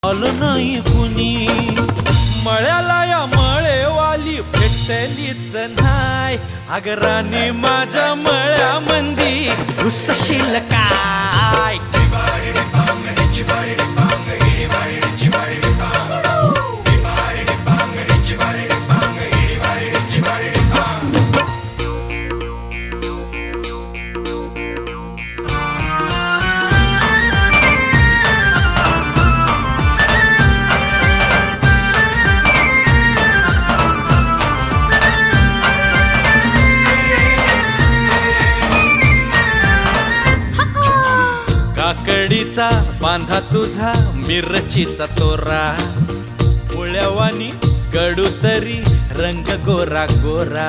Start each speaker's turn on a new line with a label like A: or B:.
A: आलं नाही कुणी. मळ्याला या मळेवाली भेटलीच नाय. अगं राणी माझ्या मळ्यामंदी घुसशील काय. काकडीचा बांधा तुझा मिरचीचा तोरा. मुळ्यावानी कडू तरी रंग गोरा गोरा.